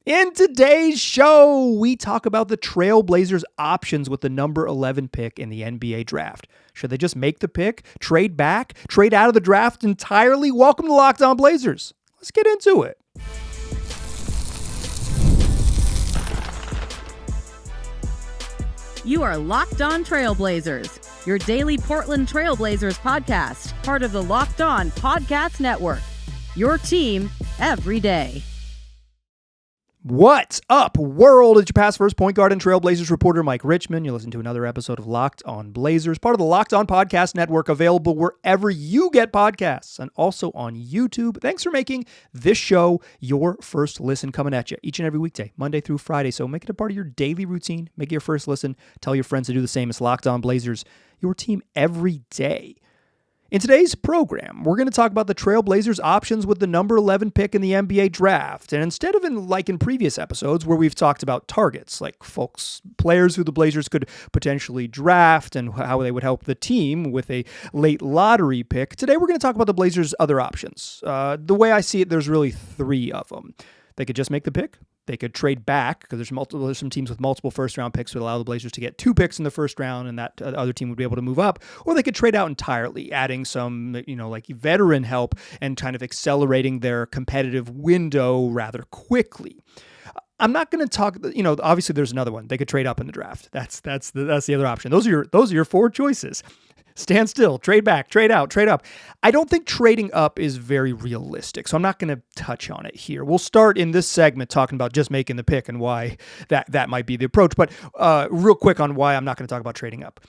In today's show, we talk about the Trailblazers' options with the number 11 pick in the NBA draft. Should they just make the pick, trade back, trade out of the draft entirely? Welcome to Locked On Blazers. Let's get into it. You are Locked On Trailblazers, your daily Portland Trailblazers podcast, part of the Locked On Podcast Network. Your team every day. What's up, world? It's your past first point guard and Trailblazers reporter, Mike Richmond. You're listening to another episode of Locked On Blazers, part of the Locked On Podcast Network, available wherever you get podcasts and also on YouTube. Thanks for making this show your first listen, coming at you each and every weekday, Monday through Friday. So make it a part of your daily routine. Make it your first listen. Tell your friends to do the same. It's Locked On Blazers, your team every day. In today's program, we're going to talk about the Trailblazers' options with the number 11 pick in the NBA draft. And instead of in previous episodes where we've talked about targets, like players who the Blazers could potentially draft and how they would help the team with a late lottery pick, today we're going to talk about the Blazers' other options. The way I see it, there's really three of them. They could just make the pick. They could trade back because there's some teams with multiple first-round picks would allow the Blazers to get 2 picks in the first round, and that other team would be able to move up. Or they could trade out entirely, adding some, like veteran help and kind of accelerating their competitive window rather quickly. I'm not going to talk. Obviously there's another one. They could trade up in the draft. That's the other option. Those are your 4 choices. Stand still, trade back, trade out, trade up. I don't think trading up is very realistic, so I'm not going to touch on it here. We'll start in this segment talking about just making the pick and why that might be the approach. But real quick on why I'm not going to talk about trading up.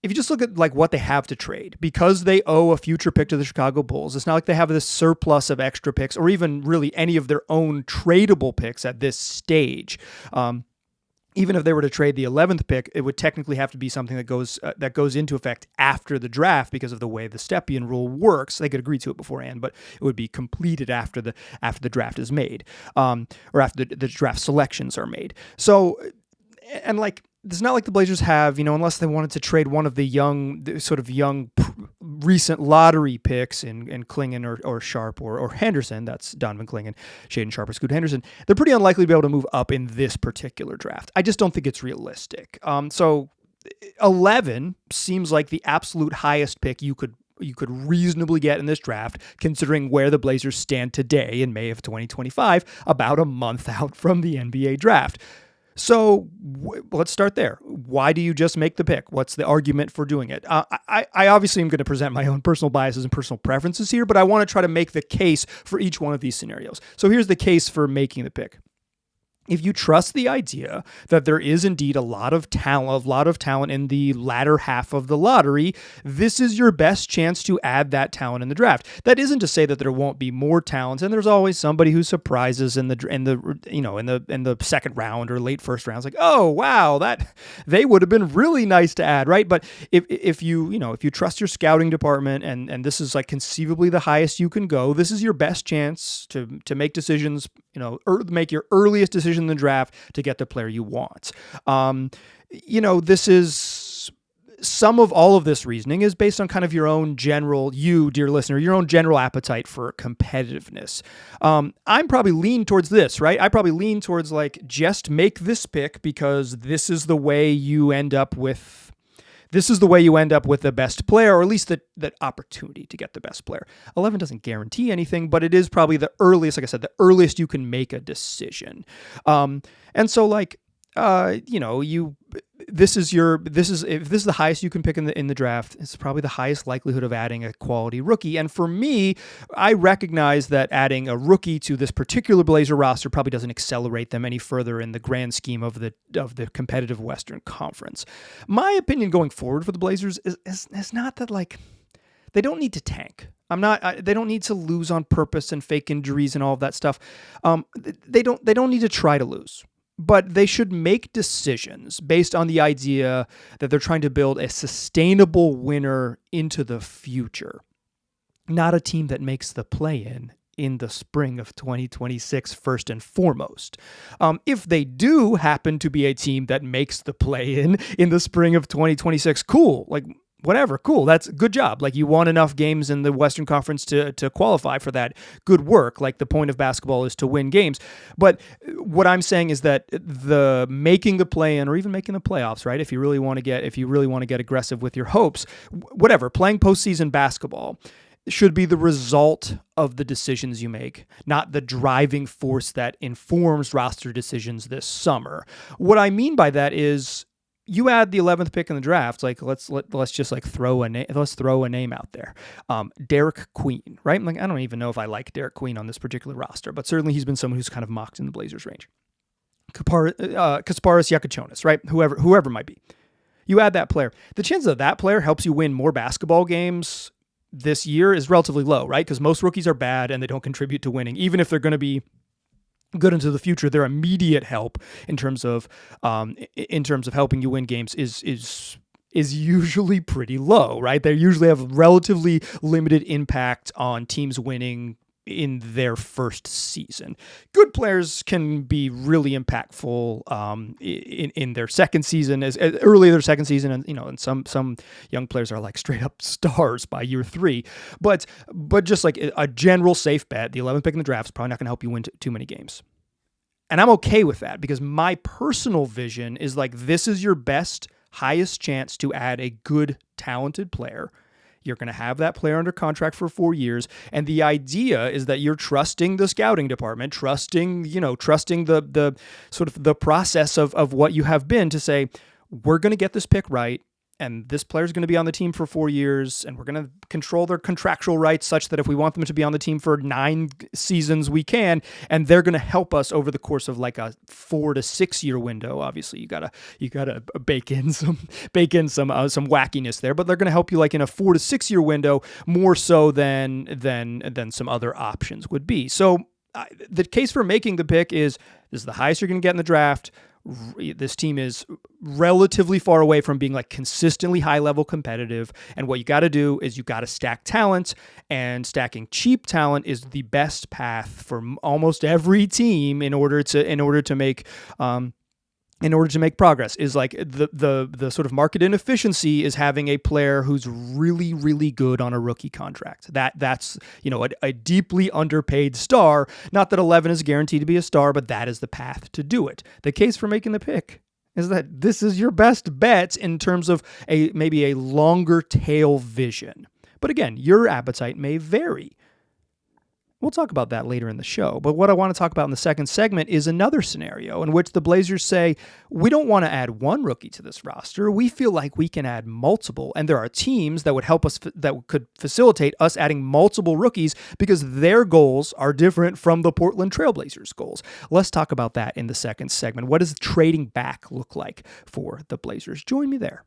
If you just look at what they have to trade, because they owe a future pick to the Chicago Bulls, it's not like they have this surplus of extra picks or even really any of their own tradable picks at this stage. Even if they were to trade the 11th pick, it would technically have to be something that goes into effect after the draft because of the way the Stepien rule works. They could agree to it beforehand, but it would be completed after the draft is made, or after the draft selections are made. So, and it's not like the Blazers have, unless they wanted to trade one of the young recent lottery picks in Klingon or Sharp or Henderson. That's Donovan Klingon, Shaedon Sharp, or Scoot Henderson. They're pretty unlikely to be able to move up in this particular draft. I just don't think it's realistic. So 11 seems like the absolute highest pick you could reasonably get in this draft, considering where the Blazers stand today in May of 2025, about a month out from the NBA draft. So let's start there. Why do you just make the pick? What's the argument for doing it? I obviously am going to present my own personal biases and personal preferences here, but I want to try to make the case for each one of these scenarios. So here's the case for making the pick. If you trust the idea that there is indeed a lot of talent in the latter half of the lottery, this is your best chance to add that talent in the draft. That isn't to say that there won't be more talents, and there's always somebody who surprises in the second round or late first round. It's like, oh wow, that they would have been really nice to add, right? But if you trust your scouting department and this is conceivably the highest you can go, this is your best chance to make decisions, make your earliest decision in the draft to get the player you want. This is some of all of this reasoning is based on kind of your own general, dear listener, your own general appetite for competitiveness. I'm probably lean towards this, right? I probably lean towards just make this pick because this is the way you end up with the best player, or at least the opportunity to get the best player. 11 doesn't guarantee anything, but it is probably the earliest, like I said, the earliest you can make a decision. And so if this is the highest you can pick in the draft, it's probably the highest likelihood of adding a quality rookie. And for me, I recognize that adding a rookie to this particular Blazer roster probably doesn't accelerate them any further in the grand scheme of the competitive Western Conference. My opinion going forward for the Blazers is not that they don't need to tank. They don't need to lose on purpose and fake injuries and all of that stuff. They don't need to try to lose. But they should make decisions based on the idea that they're trying to build a sustainable winner into the future, not a team that makes the play-in in the spring of 2026 first and foremost. If they do happen to be a team that makes the play-in the spring of 2026, cool. whatever, cool. That's good job. Like, you won enough games in the Western Conference to qualify for that. Good work. Like, the point of basketball is to win games. But what I'm saying is that the making the play-in or even making the playoffs, right? If you really want to get aggressive with your hopes, whatever, playing postseason basketball should be the result of the decisions you make, not the driving force that informs roster decisions this summer. What I mean by that is, you add the 11th pick in the draft. Like, let's just like throw a name out there. Derek Queen, right? Like, I don't even know if I like Derek Queen on this particular roster, but certainly he's been someone who's kind of mocked in the Blazers range. Kasparis Yakuchonis, right? Whoever might be. You add that player. The chance that that player helps you win more basketball games this year is relatively low, right? Because most rookies are bad and they don't contribute to winning. Even if they're going to be good into the future, their immediate help in terms of helping you win games is usually pretty low, right? They usually have relatively limited impact on teams winning in their first season. Good players can be really impactful in their second season, as early their second season, and some young players are like straight up stars by year 3. But just like a general safe bet, the 11th pick in the draft is probably not going to help you win too many games. And I'm okay with that, because my personal vision is like, this is your best, highest chance to add a good, talented player. You're going to have that player under contract for 4 years. And the idea is that you're trusting the scouting department, trusting the sort of the process of what you have been, to say, we're going to get this pick right. And this player's going to be on the team for 4 years, and we're going to control their contractual rights such that if we want them to be on the team for 9 seasons, we can, and they're going to help us over the course of like a 4 to 6 year window. Obviously, you gotta bake in some wackiness there, but they're going to help you like in a 4 to 6 year window more so than some other options would be. So the case for making the pick is, this is the highest you're going to get in the draft. This team is relatively far away from being like consistently high level competitive. And what you got to do is you got to stack talent, and stacking cheap talent is the best path for almost every team in order to make progress. Is like the sort of market inefficiency is having a player who's really, really good on a rookie contract. That's a deeply underpaid star. Not that 11 is guaranteed to be a star, but that is the path to do it. The case for making the pick is that this is your best bet in terms of maybe a longer tail vision. But again, your appetite may vary. We'll talk about that later in the show. But what I want to talk about in the second segment is another scenario in which the Blazers say, we don't want to add one rookie to this roster. We feel like we can add multiple. And there are teams that would help us, that could facilitate us adding multiple rookies, because their goals are different from the Portland Trailblazers' goals. Let's talk about that in the second segment. What does trading back look like for the Blazers? Join me there.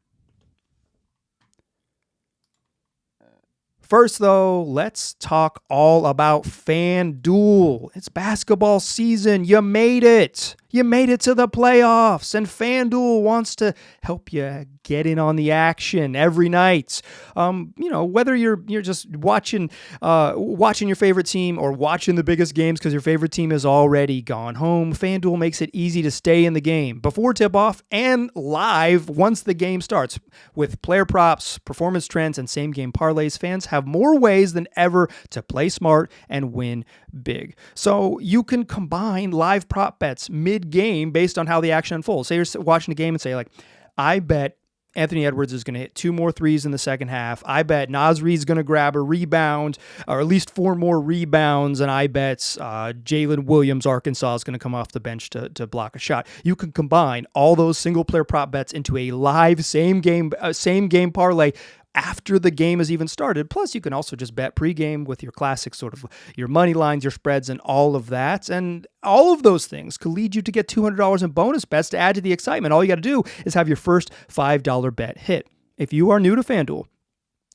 First, though, let's talk all about FanDuel. It's basketball season. You made it. You made it to the playoffs, and FanDuel wants to help you get in on the action every night. Whether you're just watching your favorite team or watching the biggest games because your favorite team has already gone home, FanDuel makes it easy to stay in the game before tip-off and live once the game starts. With player props, performance trends, and same-game parlays, fans have more ways than ever to play smart and win big. So you can combine live prop bets mid-game based on how the action unfolds. Say you're watching a game and say, like, I bet Anthony Edwards is going to hit 2 more threes in the second half. I bet Naz Reid's going to grab a rebound, or at least 4 more rebounds, and I bet Jalen Williams, Arkansas, is going to come off the bench to block a shot. You can combine all those single-player prop bets into a live same-game parlay after the game has even started. Plus, you can also just bet pregame with your classic sort of your money lines, your spreads, and all of that. And all of those things could lead you to get $200 in bonus bets to add to the excitement. All you got to do is have your first $5 bet hit. If you are new to FanDuel,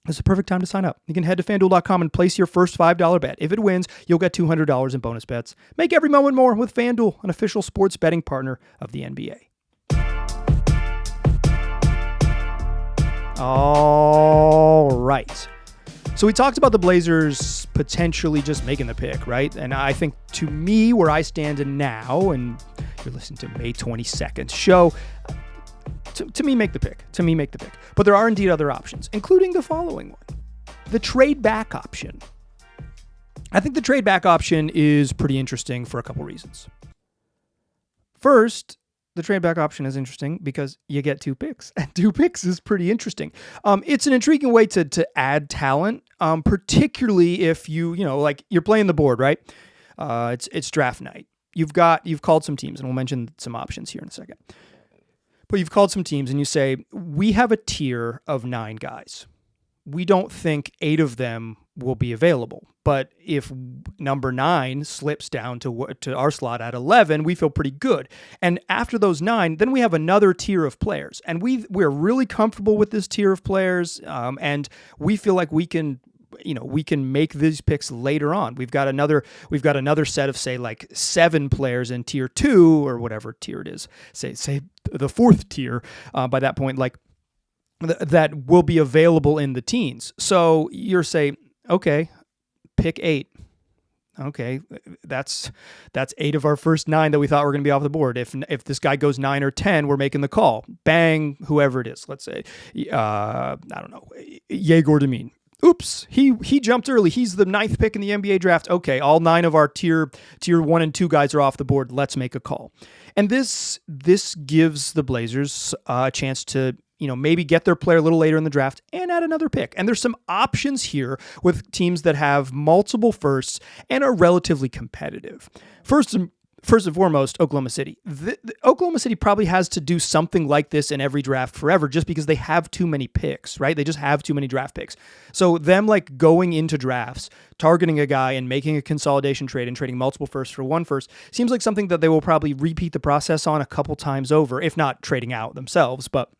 it's a perfect time to sign up. You can head to FanDuel.com and place your first $5 bet. If it wins, you'll get $200 in bonus bets. Make every moment more with FanDuel, an official sports betting partner of the NBA. All right. So we talked about the Blazers potentially just making the pick, right? And I think, to me, where I stand now, and you're listening to May 22nd show, to me, make the pick. But there are indeed other options, including the following one. The trade back option. I think the trade back option is pretty interesting for a couple reasons. First, the trade back option is interesting because you get 2 picks, and 2 picks is pretty interesting. It's an intriguing way to add talent, particularly if like you're playing the board, right? It's draft night. You've called some teams, and we'll mention some options here in a second. But you've called some teams, and you say, we have a tier of 9 guys. We don't think 8 of them will be available. But if number 9 slips down to our slot at 11, we feel pretty good. And after those 9, then we have another tier of players. And we're really comfortable with this tier of players. And we feel like we can make these picks later on. We've got another set of, say, like 7 players in tier 2 or whatever tier it is. Say the 4th tier by that point, like that will be available in the teens. So you're saying, okay, pick 8. Okay, that's 8 of our first 9 that we thought were going to be off the board. If this guy goes 9 or 10, we're making the call. Bang, whoever it is. Let's say, I don't know, Yegor Demin. Oops, he jumped early. He's the 9th pick in the NBA draft. Okay, all 9 of our tier 1 and 2 guys are off the board. Let's make a call. And this gives the Blazers a chance to maybe get their player a little later in the draft and add another pick. And there's some options here with teams that have multiple firsts and are relatively competitive. First and foremost, Oklahoma City. Oklahoma City probably has to do something like this in every draft forever just because they have too many picks, right? They just have too many draft picks. So them like going into drafts, targeting a guy and making a consolidation trade and trading multiple firsts for 1 first seems like something that they will probably repeat the process on a couple times over, if not trading out themselves. But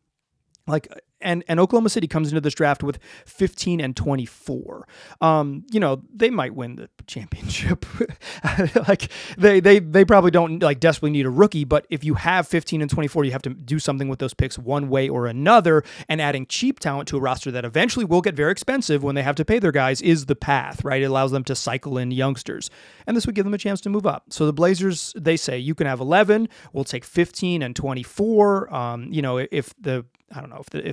and Oklahoma City comes into this draft with 15 and 24. They might win the championship. they probably don't desperately need a rookie, but if you have 15 and 24, you have to do something with those picks one way or another, and adding cheap talent to a roster that eventually will get very expensive when they have to pay their guys is the path, right? It allows them to cycle in youngsters, and this would give them a chance to move up. So the Blazers, they say, you can have 11, we'll take 15 and 24. If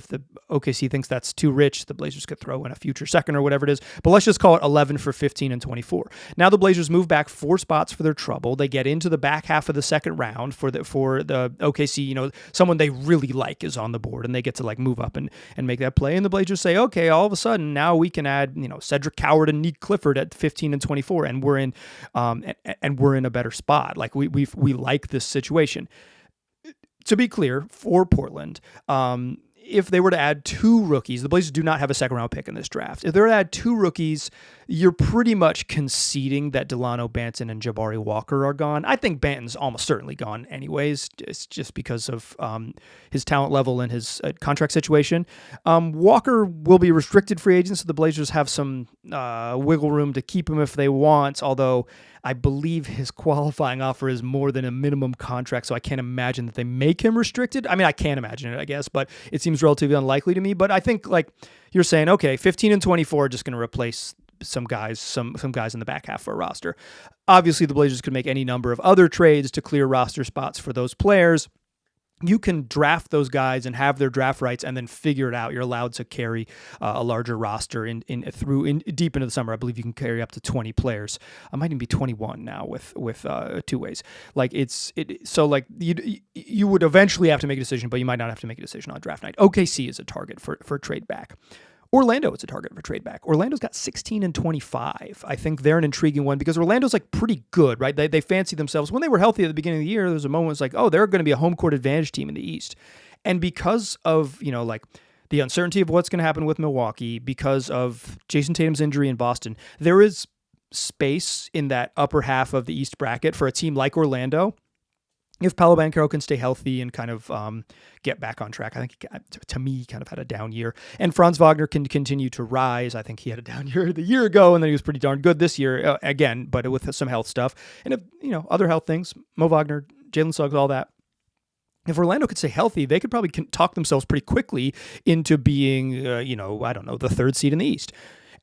the OKC thinks that's too rich, the Blazers could throw in a future second or whatever it is. But let's just call it 11 for 15 and 24. Now the Blazers move back 4 spots for their trouble. They get into the back half of the second round for the OKC. Someone they really like is on the board, and they get to move up and make that play. And the Blazers say, okay, all of a sudden now we can add Cedric Coward and Nick Clifford at 15 and 24, and we're in a better spot. We like this situation. To be clear, for Portland, if they were to add 2 rookies, the Blazers do not have a second-round pick in this draft. If they were to add 2 rookies, you're pretty much conceding that Delano Banton and Jabari Walker are gone. I think Banton's almost certainly gone anyways. It's just because of his talent level and his contract situation. Walker will be restricted free agent, so the Blazers have some wiggle room to keep him if they want, although I believe his qualifying offer is more than a minimum contract, so I can't imagine that they make him restricted. I mean, I can imagine it, I guess, but it seems relatively unlikely to me. But I think you're saying, okay, 15 and 24 are just going to replace some guys in the back half for a roster. Obviously, the Blazers could make any number of other trades to clear roster spots for those players. You can draft those guys and have their draft rights and then figure it out. You're allowed to carry a larger roster in deep into the summer. I believe you can carry up to 20 players. I might even be 21 now with 2 ways. You would eventually have to make a decision, but you might not have to make a decision on draft night. OKC is a target for trade back. Orlando is a target for trade back. Orlando's got 16 and 25. I think they're an intriguing one because Orlando's pretty good, right? They fancy themselves. When they were healthy at the beginning of the year, there was a moment it's they're going to be a home court advantage team in the East. And because of, the uncertainty of what's going to happen with Milwaukee, because of Jason Tatum's injury in Boston, there is space in that upper half of the East bracket for a team like Orlando. If Paolo Banchero can stay healthy and kind of get back on track, I think to me he kind of had a down year. And Franz Wagner can continue to rise. I think he had a down year the year ago, and then he was pretty darn good this year again, but with some health stuff. And if other health things, Mo Wagner, Jalen Suggs, all that. If Orlando could stay healthy, they could probably talk themselves pretty quickly into being, the 3rd seed in the East.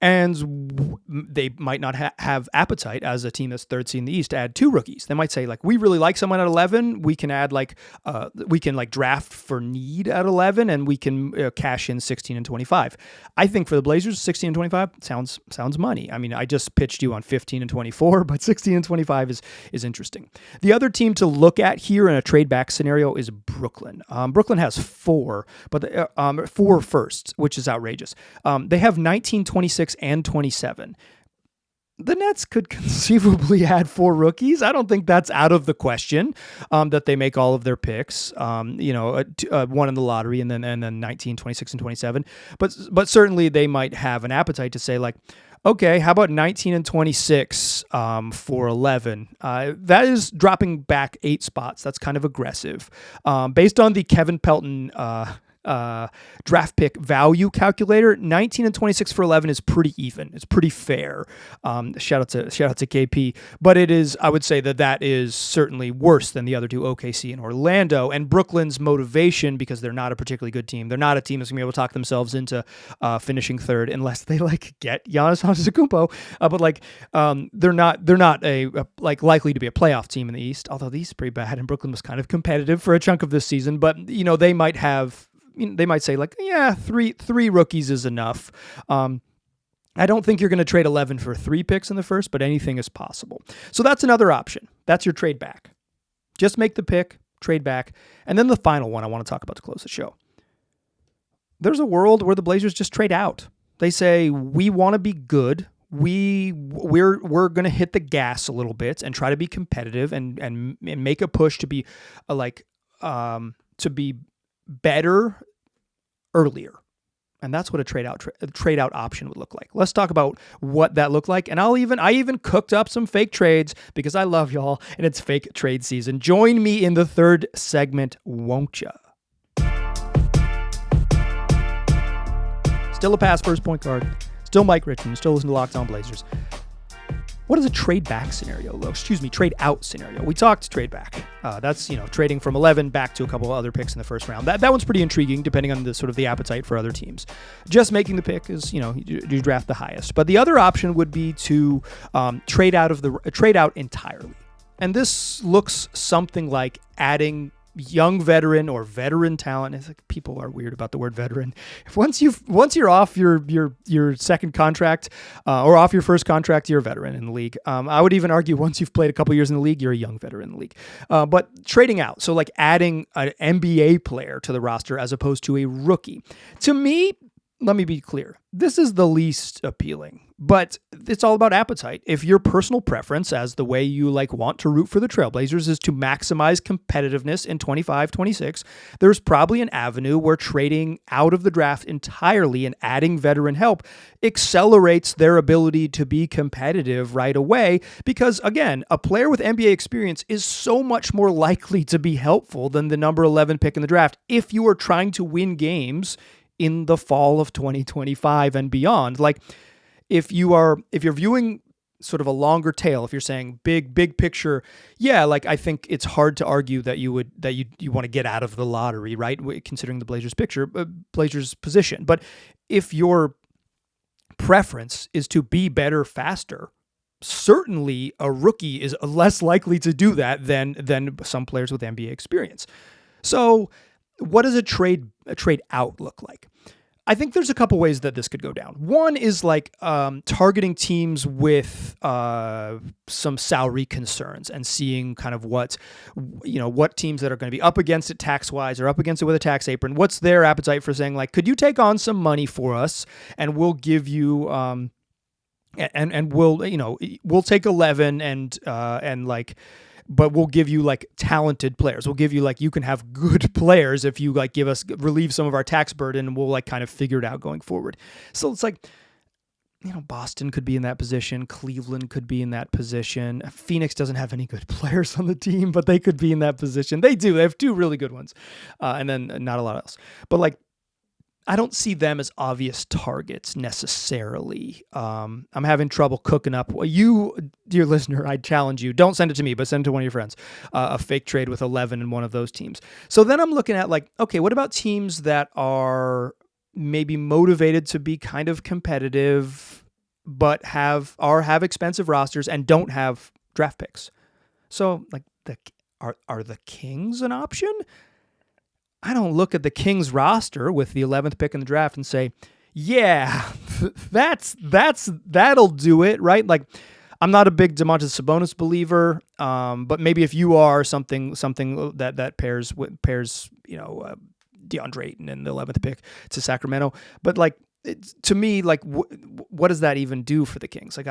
And they might not have appetite as a team that's third seed in the East to add 2 rookies. They might say, like, we really like someone at 11. We can add we can draft for need at 11, and we can cash in 16 and 25. I think for the Blazers, 16 and 25 sounds money. I mean, I just pitched you on 15 and 24, but 16 and 25 is interesting. The other team to look at here in a trade back scenario is Brooklyn. Brooklyn has 4, but 4 firsts, which is outrageous. They have 19, 26, and 27. The Nets could conceivably add 4 rookies. I don't think that's out of the question, that they make all of their picks, one in the lottery and then 19, 26, and 27. But certainly they might have an appetite to say, like, okay, how about 19 and 26 for 11? That is dropping back 8 spots. That's kind of aggressive. Based on the Kevin Pelton draft pick value calculator, 19 and 26 for 11 is pretty even. It's pretty fair. Shout out to KP, but I would say that is certainly worse than the other 2, OKC and Orlando. And Brooklyn's motivation, because they're not a particularly good team, they're not a team that's gonna be able to talk themselves into finishing third unless they get Giannis Antetokounmpo. They're not likely to be a playoff team in the East. Although the East is pretty bad, and Brooklyn was kind of competitive for a chunk of this season. But they might have. They might say, like, yeah, three rookies is enough. I don't think you're going to trade 11 for 3 picks in the first, but anything is possible. So that's another option. That's your trade back. Just make the pick, trade back. And then the final one I want to talk about to close the show. There's a world where the Blazers just trade out. They say, we want to be good. We're going to hit the gas a little bit and try to be competitive and make a push to be better earlier. And that's what a trade out option would look like. Let's talk about what that looked like. And I even cooked up some fake trades because I love y'all and it's fake trade season. Join me in the third segment, won't ya? Still a pass first point guard. Still Mike Richmond. Still listen to Locked On Blazers. What is a trade back scenario? Trade out scenario. We talked trade back. That's, trading from 11 back to a couple of other picks in the first round. That one's pretty intriguing depending on the sort of the appetite for other teams. Just making the pick is, you draft the highest. But the other option would be to trade out entirely. And this looks something like adding young veteran or veteran talent. It's like people are weird about the word veteran. Once you're off your second contract or off your first contract, you're a veteran in the league. I would even argue once you've played a couple years in the league, you're a young veteran in the league. But trading out, so like adding an NBA player to the roster as opposed to a rookie. To me, let me be clear. This is the least appealing, but it's all about appetite. If your personal preference, as the way you want to root for the Trailblazers, is to maximize competitiveness in 25-26, there's probably an avenue where trading out of the draft entirely and adding veteran help accelerates their ability to be competitive right away. Because again, a player with NBA experience is so much more likely to be helpful than the number 11 pick in the draft if you are trying to win games in the fall of 2025 and beyond. Like if you're viewing sort of a longer tail, if you're saying big picture, yeah, like I think it's hard to argue that you want to get out of the lottery, right? Considering the Blazers position. But if your preference is to be better faster, certainly a rookie is less likely to do that than some players with NBA experience. So what does a trade out look like? I think there's a couple ways that this could go down. One is targeting teams with some salary concerns and seeing kind of what teams that are going to be up against it tax-wise or up against it with a tax apron, what's their appetite for saying, like, could you take on some money for us and we'll give you and we'll take 11 but we'll give you talented players. We'll give you you can have good players if you relieve some of our tax burden, and we'll kind of figure it out going forward. So it's Boston could be in that position. Cleveland could be in that position. Phoenix doesn't have any good players on the team, but they could be in that position. They do. They have 2 really good ones, and then not a lot else. But I don't see them as obvious targets necessarily. I'm having trouble cooking up. You, dear listener, I challenge you, don't send it to me, but send it to one of your friends, a fake trade with 11 in one of those teams. So then I'm looking at okay, what about teams that are maybe motivated to be kind of competitive but have expensive rosters and don't have draft picks. So like are the Kings an option? I don't look at the Kings roster with the 11th pick in the draft and say, yeah, that'll do it, right? Like, I'm not a big Domantas Sabonis believer, but maybe if you are, something that pairs DeAndre Ayton in the 11th pick to Sacramento. But like, to me, like, what does that even do for the Kings? Like,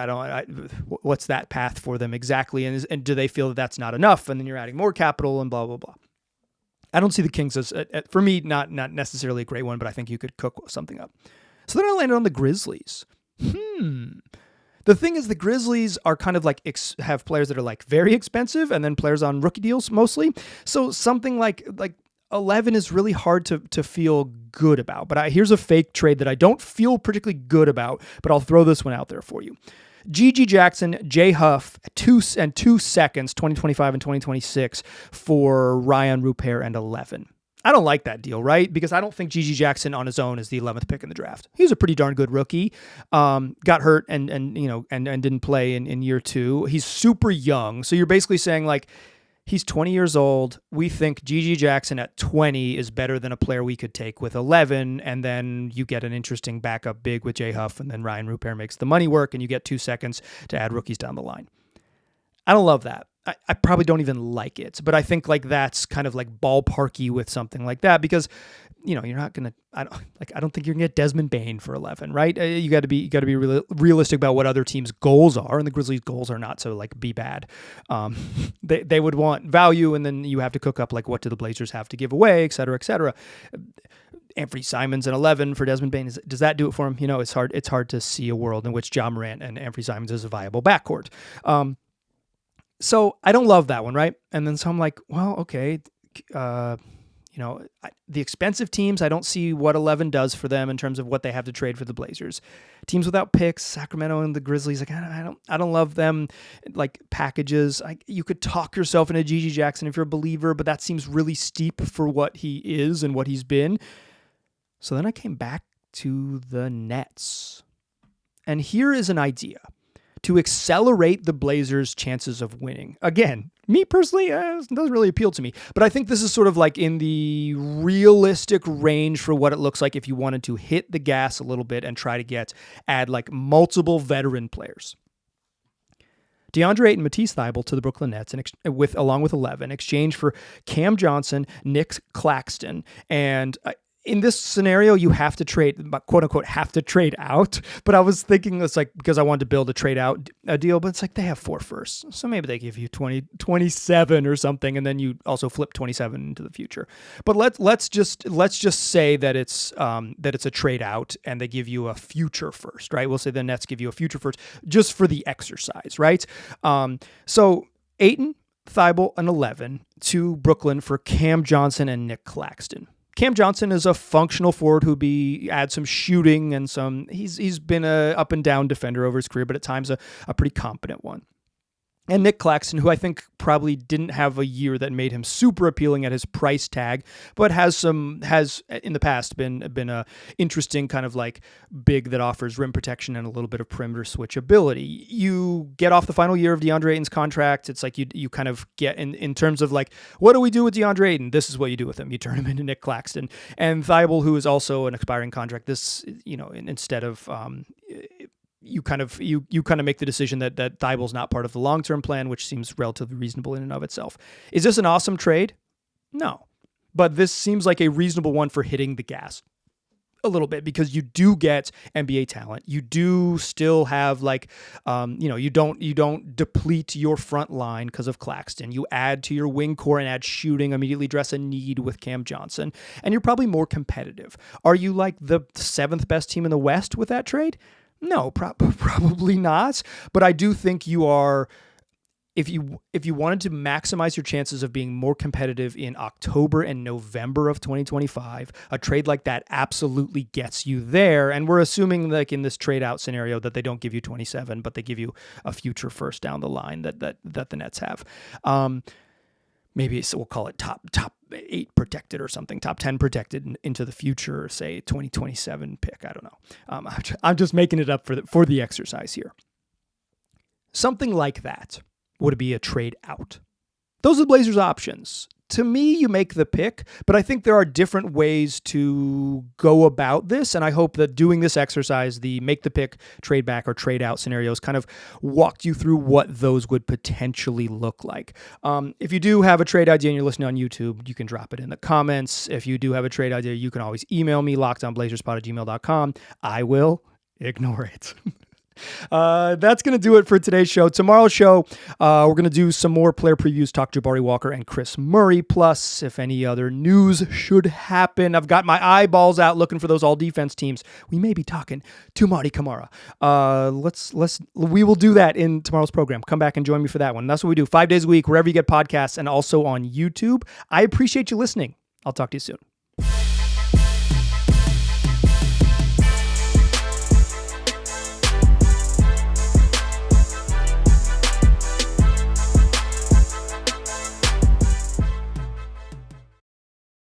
what's that path for them exactly? And do they feel that that's not enough? And then you're adding more capital and blah, blah, blah. I don't see the Kings as, for me, not necessarily a great one, but I think you could cook something up. So then I landed on the Grizzlies. The thing is, the Grizzlies are kind of like have players that are like very expensive and then players on rookie deals mostly. So something like 11 is really hard to feel good about. But here's a fake trade that I don't feel particularly good about, but I'll throw this one out there for you. G.G. Jackson, Jay Huff, 2 seconds, 2025 and 2026 for Ryan Rupert and 11. I don't like that deal, right? Because I don't think G.G. Jackson on his own is the 11th pick in the draft. He's a pretty darn good rookie. Got hurt and didn't play in year 2. He's super young. So you're basically saying like, he's 20 years old. We think G.G. Jackson at 20 is better than a player we could take with 11, and then you get an interesting backup big with Jay Huff, and then Ryan Rupert makes the money work, and you get 2 seconds to add rookies down the line. I don't love that. I probably don't even like it, but I think like that's kind of like ballparky with something like that because, you're not gonna. I don't think you're gonna get Desmond Bane for 11, right? You got to be realistic about what other teams' goals are, and the Grizzlies' goals are not to like be bad. They would want value, and then you have to cook up like what do the Blazers have to give away, et cetera, et cetera. Anthony Simons and 11 for Desmond Bane. Does that do it for him? It's hard to see a world in which Ja Morant and Anthony Simons is a viable backcourt. So I don't love that one, right? And then so I'm like, well, okay, the expensive teams, I don't see what 11 does for them in terms of what they have to trade for the Blazers. Teams without picks, Sacramento and the Grizzlies, like I don't love them like packages. You could talk yourself into G.G. Jackson if you're a believer, but that seems really steep for what he is and what he's been. So then I came back to the Nets. And here is an idea to accelerate the Blazers' chances of winning. Again, me personally, it doesn't really appeal to me, but I think this is sort of like in the realistic range for what it looks like if you wanted to hit the gas a little bit and try to add like multiple veteran players. DeAndre Ayton, Matisse Thybulle to the Brooklyn Nets along with 11, exchange for Cam Johnson, Nick Claxton, and in this scenario, you have to trade, quote unquote, have to trade out. But I was thinking it's like, because I wanted to build a trade out deal, but it's like they have 4 firsts. So maybe they give you 27 or something. And then you also flip 27 into the future. But let's just say that it's a trade out and they give you a future first, right? We'll say the Nets give you a future first just for the exercise, right? So Ayton, Thybulle, and 11 to Brooklyn for Cam Johnson and Nick Claxton. Cam Johnson is a functional forward who'd add some shooting and he's been a up and down defender over his career, but at times a pretty competent one. And Nick Claxton, who I think probably didn't have a year that made him super appealing at his price tag, but has in the past been a interesting kind of like big that offers rim protection and a little bit of perimeter switchability. You get off the final year of DeAndre Ayton's contract. It's like you kind of get in terms of like, what do we do with DeAndre Ayton? This is what you do with him. You turn him into Nick Claxton. And Thybulle, who is also an expiring contract, this, instead of you kind of make the decision that Thybulle's not part of the long-term plan, which seems relatively reasonable in and of itself. Is this an awesome trade? No. But this seems like a reasonable one for hitting the gas a little bit because you do get NBA talent. You do still have like, you don't deplete your front line because of Claxton. You add to your wing core and add shooting, immediately address a need with Cam Johnson, and you're probably more competitive. Are you like the 7th best team in the West with that trade? No, probably not. But I do think you are, if you wanted to maximize your chances of being more competitive in October and November of 2025, a trade like that absolutely gets you there. And we're assuming like in this trade out scenario that they don't give you 27, but they give you a future first down the line that the Nets have. Maybe we'll call it top 8 protected or something, top 10 protected into the future, say 2027 pick. I don't know. I'm just making it up for the exercise here. Something like that would be a trade out. Those are the Blazers' options. To me, you make the pick, but I think there are different ways to go about this, and I hope that doing this exercise, the make the pick, trade back, or trade out scenarios, kind of walked you through what those would potentially look like. If you do have a trade idea and you're listening on YouTube, you can drop it in the comments. If you do have a trade idea, you can always email me, lockedonblazerspod@gmail.com. I will ignore it. That's going to do it for today's show. Tomorrow's show, we're going to do some more player previews, talk Jabari Walker and Chris Murray. Plus, if any other news should happen, I've got my eyeballs out looking for those all-defense teams. We may be talking to Marty Kamara. We will do that in tomorrow's program. Come back and join me for that one. That's what we do 5 days a week, wherever you get podcasts, and also on YouTube. I appreciate you listening. I'll talk to you soon.